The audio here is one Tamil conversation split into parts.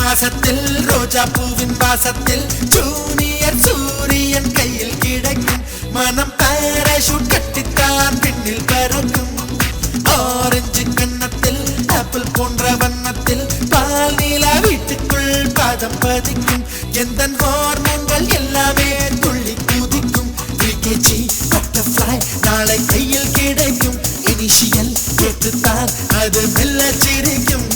மாசத்தில் ரோஜா பூவின் வாசத்தில் ஜூனியர் சூரியன் கையில் கிடைக்கும் மனம் பாராசூட் கட்டித்தான் பின்னில் பறக்கும் ஆரஞ்சு கன்னத்தில் ஆப்பிள் போன்ற வண்ணத்தில் பால் நீலா வீட்டுக்குள் பாதம் பதிக்கும் எந்த ஹார்மோன்கள் எல்லாமே துள்ளி குதிக்கும் விகேஜி பட்டர்ஃப்ளை நாளை கையில் கிடைக்கும் இனிஷியல் கேட்டுத்தான் அது மெல்ல சிரிக்கும்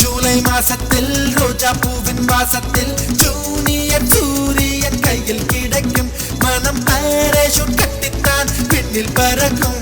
ஜூலை மாசத்தில் ரோஜா பூவின் வாசத்தில் ஜூனியர் சூரியன் கையில் கிடைக்கும் மனம் பாராசூட் கட்டித்தான் பின்னில் பறக்கும்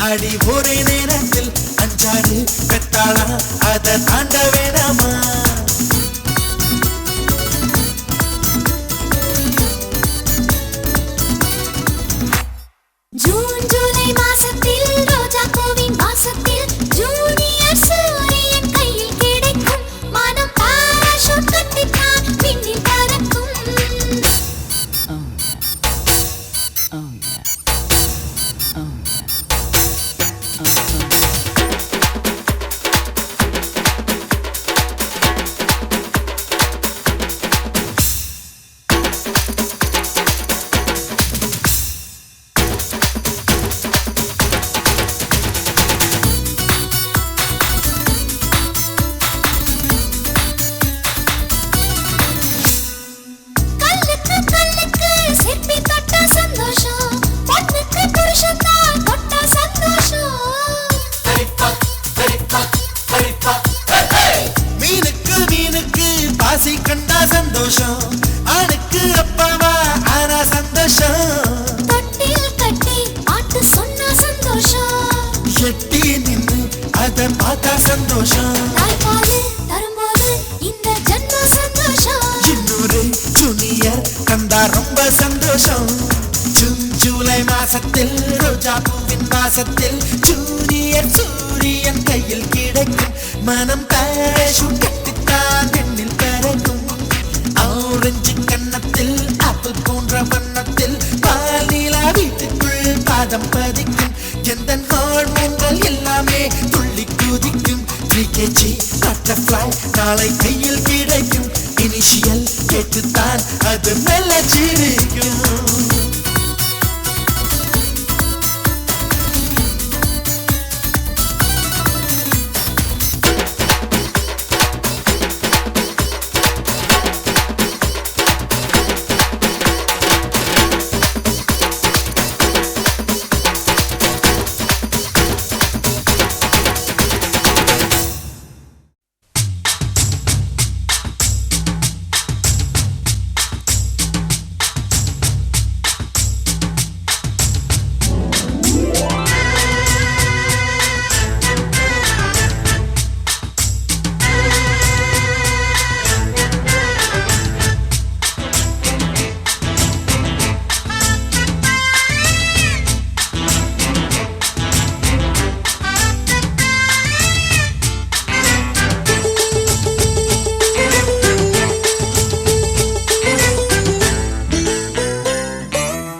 அடி ஒரே நேரத்தில் அஞ்சாறு பெத்தாளா அதை தாண்ட வேணாமா ஜூன் ஜூலை மாசத்தில் ரோஜா பூவின் வாசத்தில் ஜூனியர் சூரியன் கையில் கிடைக்கும் மனம் பாராசூட் கட்டித்தான் பின்னில் பறக்கும் பாசி கண்டா சந்தோஷம் ஆணுக்கு அப்பாவா ஆனா சந்தோஷம் தொட்டில் கட்டி பாட்டு சொன்னா சந்தோஷம் எட்டி நின்று அதை பார்த்தா சந்தோஷம் தாய்ப்பால் தரும்போது இந்த ஜன்ம சந்தோஷம் இன்னொரு ஜூனியர் கண்டா ரொம்ப சந்தோஷம் ஜூன் ஜூலை மாசத்தில் ரோஜா பூவின் வாசத்தில் ஜூனியர் சூரியன் கையில் கிடைக்கும் மனம் பாராசூட் கட்டித்தான் பின்னில் பறக்கும் ஆரஞ்சு கன்னத்தில் ஆப்பிள் போன்ற வண்ணத்தில் பால் நீலா வீட்டுக்குள் பாதம் பதிக்கும் எந்த ஹார்மோன்கள் எல்லாமே துள்ளி குதிக்கும் விகேஜி பட்டர்ஃப்ளை நாளை கையில் கிடைக்கும் இனிஷியல் கேட்டுத்தான் அது மெல்ல சிரிக்கும்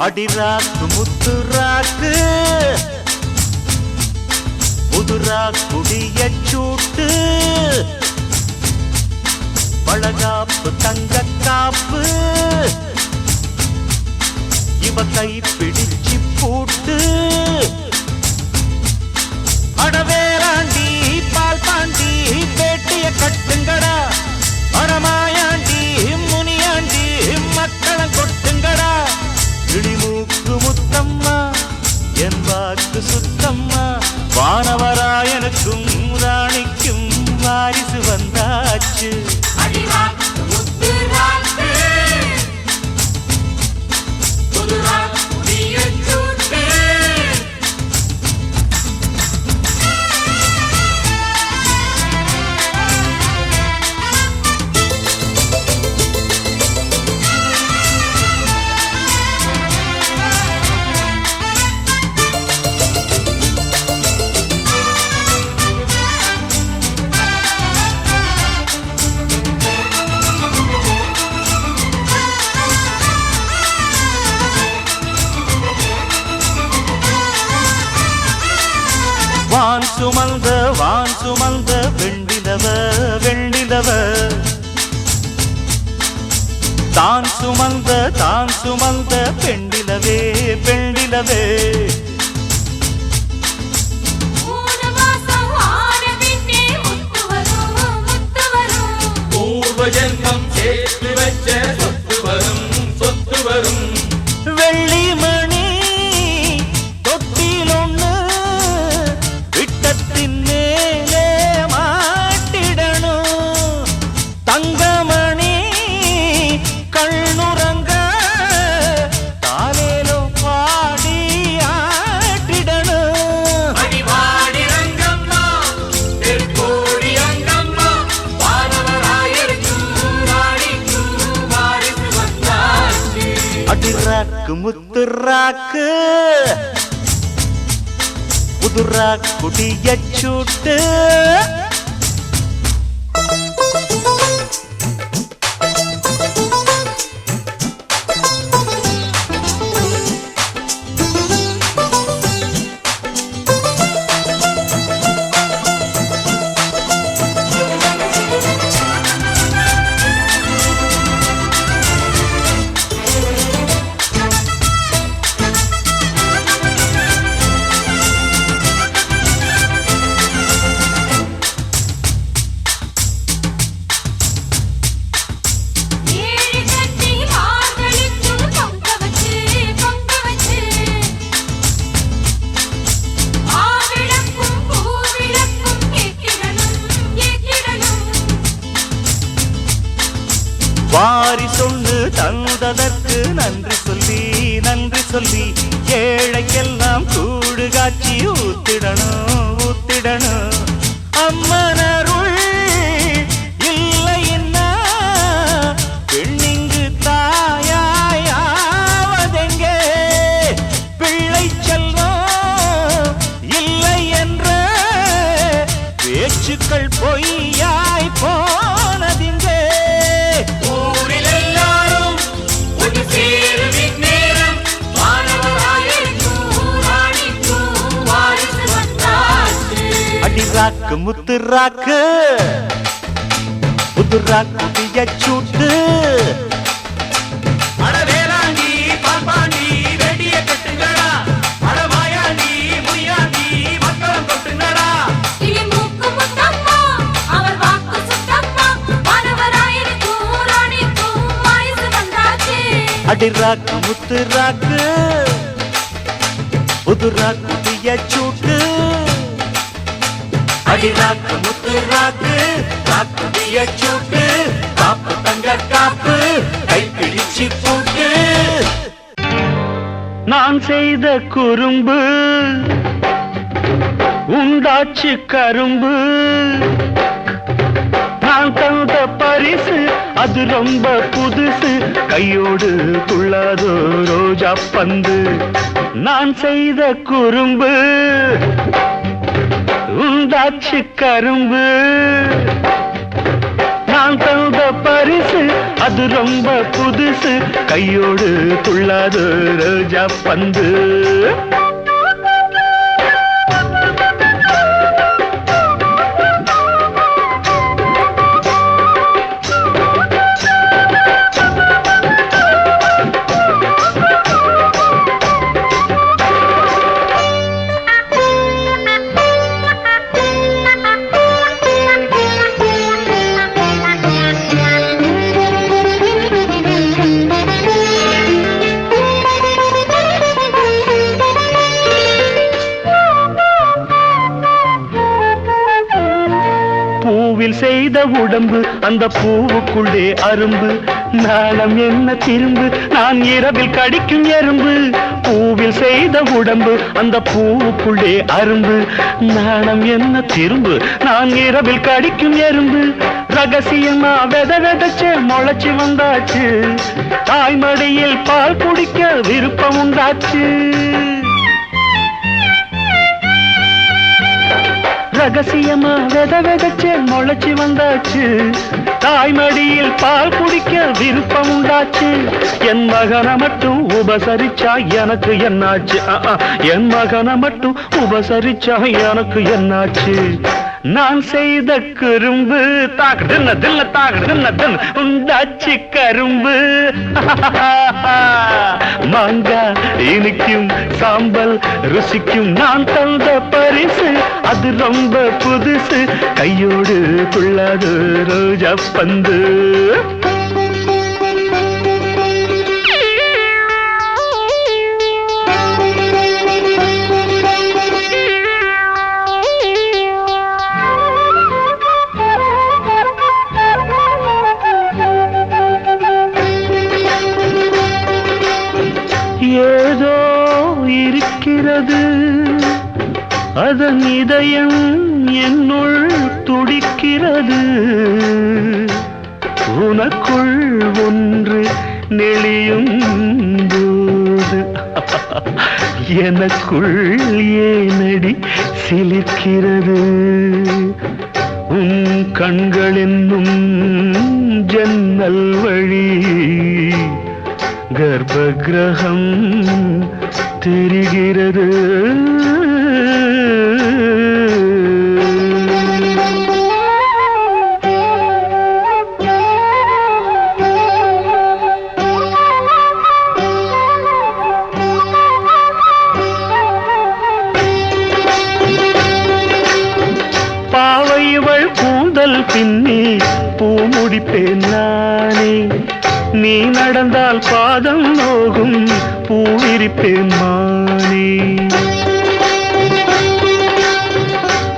அடிராக்கு முத்து ராக்கு புதுரா குடிய சூட்டு பழகாப்பு தங்க காப்பு இவ கை பிடிச்சி பூட்டு அடவேராண்டி பால் பாண்டி பேட்டிய கட்டுங்கடா அடமாயாண்டி முனியாண்டி மக்களம் கொட்டுங்கடா இடிமூக்கு முத்தம்மா என் வாக்கு சுத்தம்மா வானவராயனுக்கும் ராணிக்கும் வாரிசு வந்தாச்சு வான் சுமந்த வெண்டிலவ வெண்டிலவ தான் சுமந்த பெண்டிலவே பெண்டிலவே பூர்வ ஜென்மம் சேர்த்து வச்ச சொத்து வரும் சொத்து வரும் வெள்ளி மணி தொட்டில் ஒண்ணு விட்டத்தின் மேலே மாட்டிடணும் தங்கமணி கண்ணுறங்க தாலேலோ பாடி ஆட்டிடணும் அடிவாடி ரங்கம்மா தெற்கோடி அங்கம்மா வானவராயருக்கும் ராணிக்கும் வாரிசு வந்தாச்சு அடிராக்கு முத்து ராக்கு புதுரா குடிய சூட்டு வாரி சொன்னு தந்ததற்கு நன்றி சொல்லி ஏழைக்கெல்லாம் கூடு காட்சி ஊத்திடணும் அம்மனருள் இல்லைன்னா பெண்ணிங்கு தாயாவதெங்கே பிள்ளை செல்வம் இல்லை என்ற பேச்சுக்கள் பொய்யாய் போனதிங்கே அடிராக்கு முத்து ராக்கு புதுரா குடிய சூட்டு அடவேலாண்டி பாம்பாண்டி வெடிய கட்டுங்கடா அடமாயாண்டி முனியாண்டி மக்களம் கொட்டுங்கடா இடிமூக்கு முத்தம்மா அவர் வாக்கு சுத்தம்மா வானவராயனுக்கும் ராணிக்கும் வாரிசு வந்தாச்சு அடிராக்கு முத்து ராக்கு புதுரா குடிய சூட்டு அடிராக்கு முத்து ராக்கு ராக்குடிய சூட்டு காப்பு தங்க காப்பு கைப்பிடிச்சு பூட்டு நான் செய்த குறும்பு உண்டாச்சு கரும்பு நான் தந்த பரிசு அது ரொம்ப புதுசு கையோடு துள்ளாதோ ரோஜா பந்து நான் செய்த குறும்பு உண்டாச்சு கரும்பு நான் தந்த பரிசு அது ரொம்ப புதுசு, கையோடு துள்ளாது ரோஜா பந்து. பூவில் செய்த உடம்பு அந்த பூவுக்குள்ளே அரும்பு, நாணம் என்ன திரும்பு நான் இரவில் கடிக்கும் எறும்பு. பூவில் செய்த உடம்பு அந்த பூவுக்குள்ளே அரும்பு, நாணம் என்ன திரும்பு நான் இரவில் கடிக்கும் எறும்பு. ரகசியமா வெத வெதச்ச முளைச்சி வந்தாச்சு, தாய்மடியில் பால் குடிக்க விருப்பம் உண்டாச்சு. ரகசியமா வெத வெதச்ச முளைச்சி வந்தாச்சு, தாய்மடியில் பால் குடிக்க விருப்பம் உண்டாச்சு. என் மகனை மட்டும் உபசரிச்சா எனக்கு என்னாச்சு, என் மகனை மட்டும் உபசரிச்சா எனக்கு என்னாச்சு. நான் செய்த குறும்பு தாக்கு தின்ன தின்ன தாக்கு தின்ன தின் உண்டாச்சு கரும்பு. மாங்கா இனிக்கும் சாம்பல் ருசிக்கும் நான் தந்த பரிசு, அது ரொம்ப புதுசு, கையோடு துள்ளாது ரோஜா பந்து. ஏதோ இருக்கிறது அதன் இதயம் என்னுள் துடிக்கிறது, உனக்குள் ஒன்று நெளியும் போது எனக்குள் ஏனடி சிலிர்க்கிறது. உன் கண்கள் என்னும் ஜன்னல் வழி கர்ப்பகிரகம் தெரிகிறது. பாவை இவள் கூந்தல் பின்னி பூ முடிப்பேன் நானே, நீ நடந்தால் பாதம் நோகும் பூவிரிப்பேன் மானே.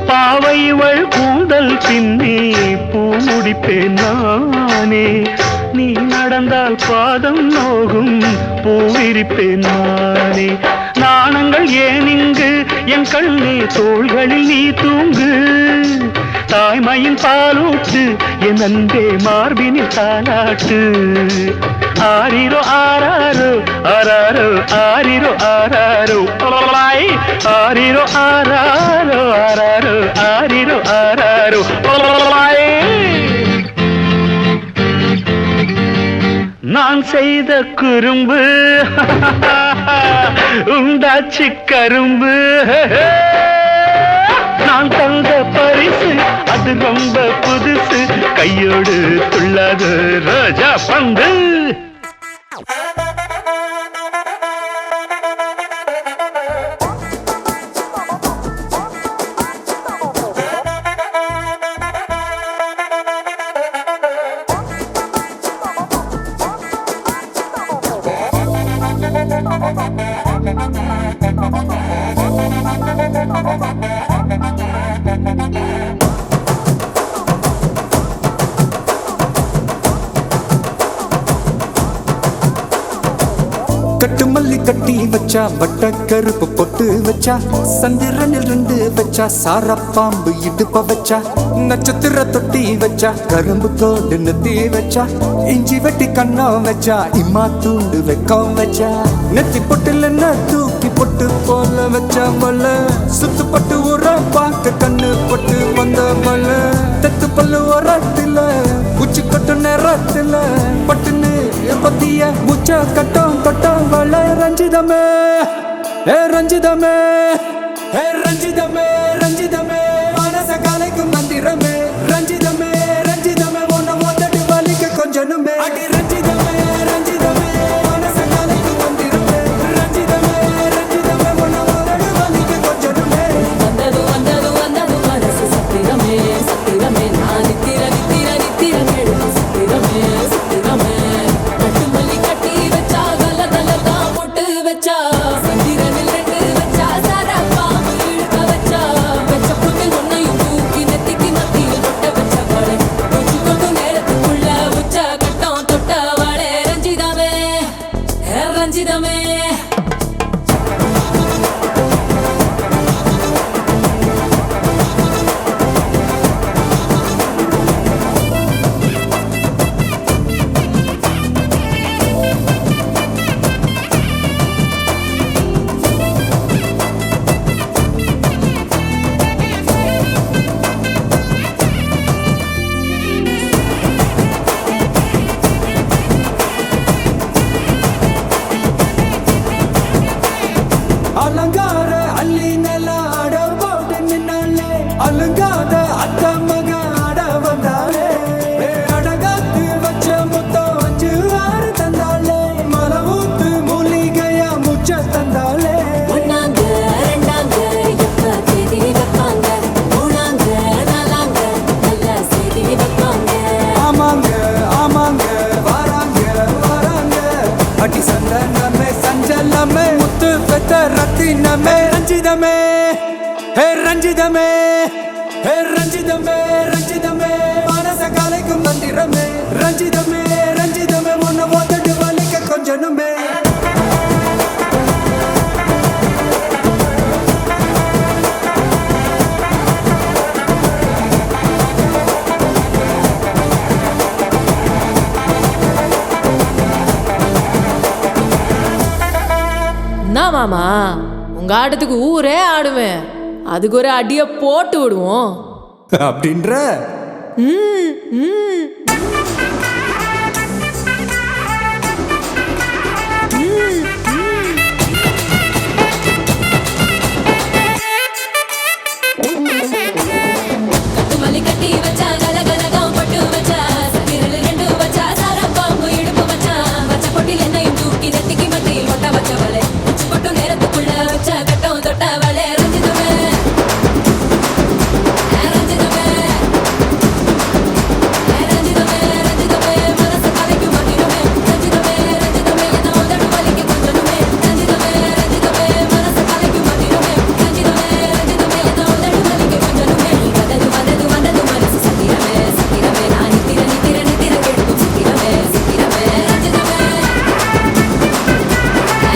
பாவை இவள் கூந்தல் பின்னி பூ முடிப்பேன் நானே, நீ நடந்தால் பாதம் நோகும் பூவிரிப்பேன் மானே. நாணங்கள் ஏன் இங்கு என் கண்ணே தோள்களில் நீ தூங்கு, தாய்மையின் பாலூட்டு என் அன்பே மார்பினில் தாலாட்டு. ஆரிரோ ஆராரோ ஆராரோ ஆரிரோ ஆராரோ ஆரிரோ ஆராரோ ஆராரோ ஆரிரோ ஆராரோ. நான் செய்த குறும்பு உண்டாச்சு கரும்பு, நான் தந்த பரிசு அது ரொம்ப புதுசு, கையோடு துள்ளாது ரோஜா பந்து. கட்டு மல்லி கட்டி வச்சா, வட்ட கருப்பு பொட்டு வச்சா, சந்திரனில் 2 வச்சா, சாரப்பாம்பு இடுப்ப வச்சா, நட்சத்திர தொட்டி வச்சா, கரும்பு தோடு நெத்தி வச்சா, இஞ்சி வெட்டி கண்ணம் வச்சா, இம்மா தூண்டு வெக்கம் வச்சா, நெத்தி பொட்டுல தூக்கி பொட்டு போல வச்சா மல்ல, சுத்து பட்டு உர பார்க்க கண்ணு பொட்டு வந்த மல்ல, தெத்து பல்லு உரத்துல உச்சி கொட்டு நேரத்துல பட்டுன்னு பத்திய முச்ச கட்டம் கட்டம் வள ரஞ்சிதமே ரஞ்சிதமே ரஞ்சிதமே ரஞ்சிதமே மனச கலைக்கும் மந்திரமே ரஞ்சிதமே ரஞ்சிதமே ஒன்ன ஓதட்டு வலிக்க கொஞ்சனுமே அடி ரஞ்சிதமே ரஞ்சிதமே மனச கலைக்கும் மந்திரமே ரஞ்சிதமே ரஞ்சிதமே ஒன்ன ஓதட்டு வலிக்க கொஞ்சனுமே வந்தது வந்தது வந்தது மனசு சத்திரமே சத்திரமே நான் நித்திர நித்திர நித்திர கேடு சத்திரமே சத்திரமே கட்டு மல்லி கட்டி வச்சா கல கல தான் போட்டு வச்சா சந்திரனில் ரெண்டு வச்சா சாரா பாம்பு இழுக்க வச்சா வச்ச புட்டு ஒன்னையும் தூக்கி நெத்திக்கு மத்தியில் தொட்ட வச்ச வாழை பூச்சி கொண்டு நேரத்துக்குள்ள உச்ச கட்டம் தொட்ட வாழை ரஞ்சிதமே ரஞ்சிதமே அலங்கார அள்ளி நில ஆட போட்டு நின்னாலே அலங்காத அத்த மக ஆட வந்தாலே அடகாத்து வச்ச முத்தம் வச்சு ஆறு தந்தாலே மலவூத்து மூலிகையா முச்ச தந்தாலே ஒன்னாங்க ரெண்டாங்க எப்ப தேதி வைப்பாங்க மூணாங்க நாலாங்க நல்ல செய்தி வைப்பாங்க ஆமாங்க ஆமாங்க வராங்க வராங்க அடி சந்தனமே சஞ்சலமே முத்து பெத்த ரத்தினமே ரஞ்சிதமே ரஞ்சிதமே ரஞ்சிதமே ரஞ்சிதமே மனச கலைக்கும் மந்திரமே ரஞ்சிதமே ரஞ்சிதமே ஒன்ன ஓதட்டு வலிக்க கொஞ்சனுமே என்ன மாமா உங்க ஆட்டத்துக்கு ஊரே ஆடுவேன் அதுக்கு ஒரு அடிய போட்டு விடுவோம் அப்படின்ற கட்டு மல்லி கட்டி வச்சா கல கலகம் பட்டு வச்சா சத்திரல் ரெண்டு வச்சா சாரா பாம்பு இடுப்பு வச்சா வச்ச பொட்டில் என்னையும் தூக்கி நெத்திக்கு மத்தியில் ஒட்ட வச்ச வலை உச்சி கொட்டு நேரத்துக்குள்ள வச்ச கட்டம் தொட்ட வலை ரஞ்சிதமே ரஞ்சிதமே ரஞ்சிதமே ரஞ்சிதமே மனசு கலைக்கும் மந்திரமே ரஞ்சிதமே ரஞ்சிதமே என்ன உதடு வலிக்க கொஞ்சனுமே ரஞ்சிதமே ரஞ்சிதமே மனசு கலைக்கும் மந்திரமே ரஞ்சிதமே ரஞ்சிதமே என்ன உதடு வலிக்க கொஞ்சனுமே வந்தது வந்தது வந்தது மனசு சத்திரமே சத்திரமே நான் நித்திர நித்திர நித்திர கெடுக்கும் சத்திரமே சத்திரமே ரஞ்சிதமே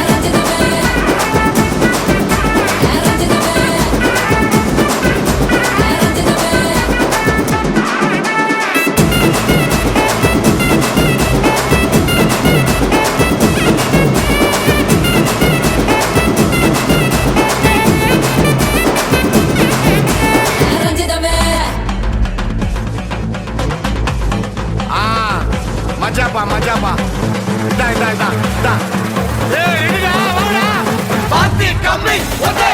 ரஞ்சிதமே ரஞ்சிதமே மஜாப்பா மஜாப்பா இதா இதா இதா இதா ஏய் ரெடிடா வாடா பாத்தி கம்மி ஓகே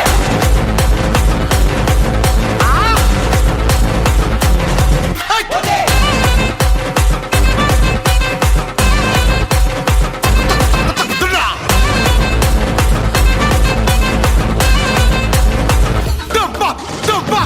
ஓகே துடா துப்பா துப்பா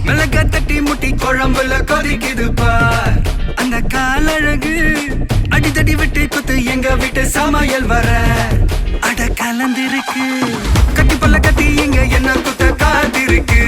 மிளகா தட்டி முட்டி குழம்புல கொதிக்குது பார் அந்த காலழகு அடித்தடி விட்டு குத்து எங்க வீட்டு சமையல் வர அட கலந்திருக்கு கட்டி பல்ல கட்டி இங்க என்ன குத்த காத்திருக்கு